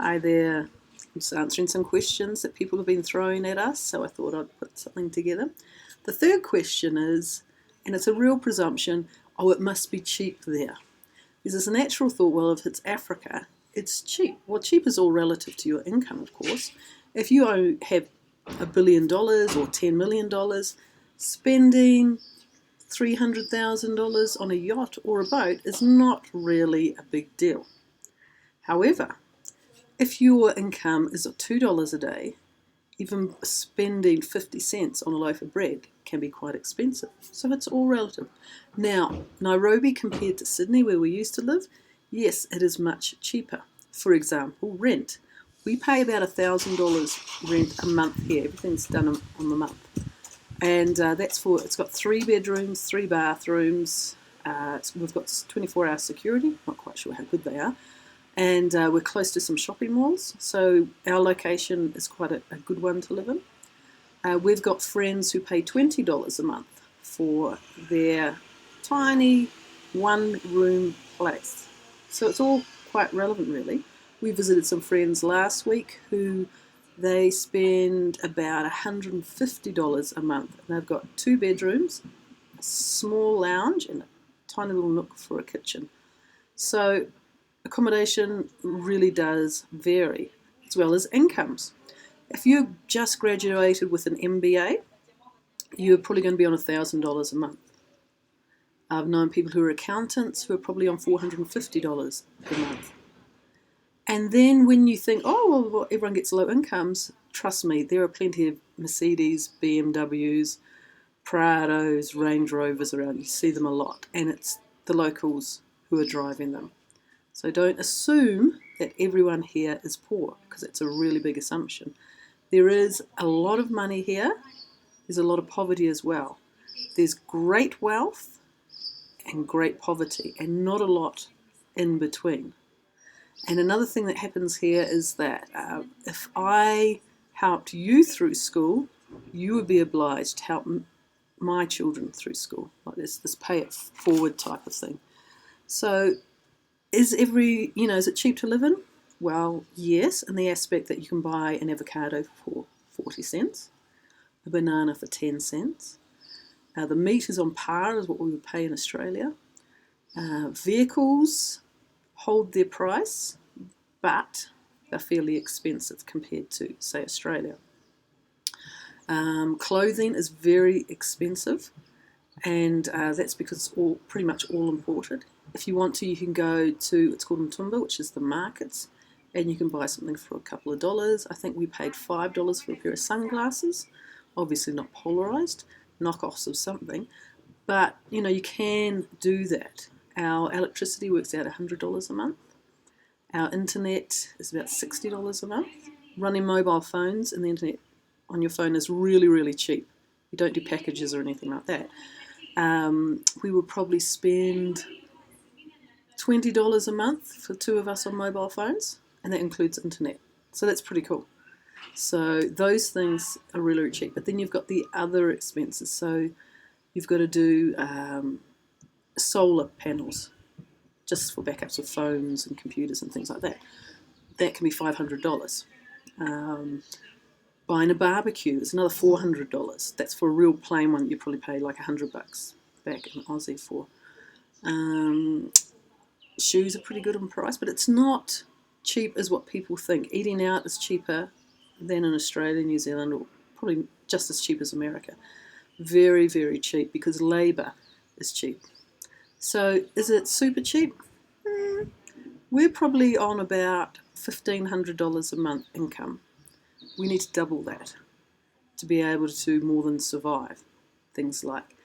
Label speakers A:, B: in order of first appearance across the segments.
A: Hi there. I'm just answering some questions that people have been throwing at us, so I thought I'd put something together. The third question is, and it's a real presumption, oh, it must be cheap there. There's this natural thought, well, if it's Africa, it's cheap. Well, cheap is all relative to your income, of course. If you have $1 billion or $10 million, spending $300,000 on a yacht or a boat is not really a big deal. However, if your income is $2 a day, even spending 50 cents on a loaf of bread can be quite expensive. So it's all relative. Now, Nairobi compared to Sydney, where we used to live, yes, it is much cheaper. For example, rent. We pay about $1,000 rent a month here. Everything's done on the month. And it's got 3 bedrooms, 3 bathrooms. We've got 24-hour security. Not quite sure how good they are. And we're close to some shopping malls, so our location is quite a good one to live in. We've got friends who pay $20 a month for their tiny one-room place. So it's all quite relevant, really. We visited some friends last week who they spend about $150 a month. And they've got 2 bedrooms, a small lounge, and a tiny little nook for a kitchen. So accommodation really does vary, as well as incomes. If you just graduated with an MBA, you're probably going to be on $1,000 a month. I've known people who are accountants who are probably on $450 per month. And then when you think, oh, well, everyone gets low incomes, trust me, there are plenty of Mercedes, BMWs, Prados, Range Rovers around. You see them a lot, and it's the locals who are driving them. So don't assume that everyone here is poor, because it's a really big assumption. There is a lot of money here. There's a lot of poverty as well. There's great wealth and great poverty, and not a lot in between. And another thing that happens here is that if I helped you through school, you would be obliged to help my children through school. Like this pay it forward type of thing. So is it cheap to live in? Well, yes, in the aspect that you can buy an avocado for 40 cents, a banana for 10 cents. The meat is on par as what we would pay in Australia. Vehicles hold their price, but they're fairly expensive compared to, say, Australia. Clothing is very expensive, and that's because it's pretty much all imported. If you want to, you can go to, it's called Mtumba, which is the markets, and you can buy something for a couple of dollars. I think we paid $5 for a pair of sunglasses, obviously not polarized, knockoffs of something, but you can do that. Our electricity works out $100 a month. Our internet is about $60 a month. Running mobile phones and the internet on your phone is really, really cheap. You don't do packages or anything like that. We would probably spend $20 a month for 2 of us on mobile phones, and that includes internet. So that's pretty cool. So those things are really, really cheap. But then you've got the other expenses. So you've got to do solar panels just for backups of phones and computers and things like that. That can be $500. Buying a barbecue is another $400. That's for a real plain one. You probably pay like $100 back in Aussie for. Shoes are pretty good in price, but it's not cheap as what people think. Eating out is cheaper than in Australia, New Zealand, or probably just as cheap as America. Very, very cheap because labour is cheap. So is it super cheap? We're probably on about $1,500 a month income. We need to double that to be able to more than survive. Things like,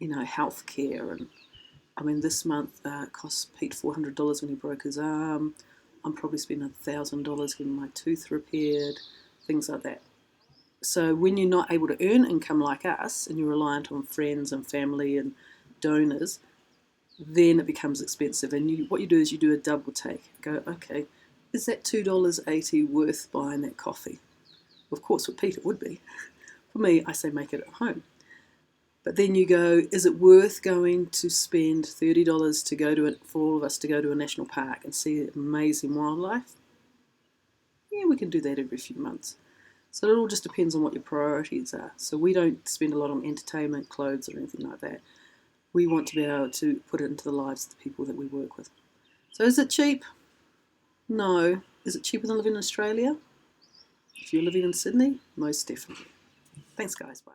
A: healthcare, and this month it cost Pete $400 when he broke his arm. I'm probably spending $1,000 getting my tooth repaired, things like that. So when you're not able to earn income like us, and you're reliant on friends and family and donors, then it becomes expensive. And what you do is you do a double take. Go, okay, is that $2.80 worth buying that coffee? Well, of course, for Pete it would be. For me, I say make it at home. But then you go, is it worth going to spend $30 to go to it for all of us to go to a national park and see amazing wildlife? Yeah, we can do that every few months. So it all just depends on what your priorities are. So we don't spend a lot on entertainment, clothes, or anything like that. We want to be able to put it into the lives of the people that we work with. So is it cheap? No. Is it cheaper than living in Australia? If you're living in Sydney, most definitely. Thanks, guys. Bye.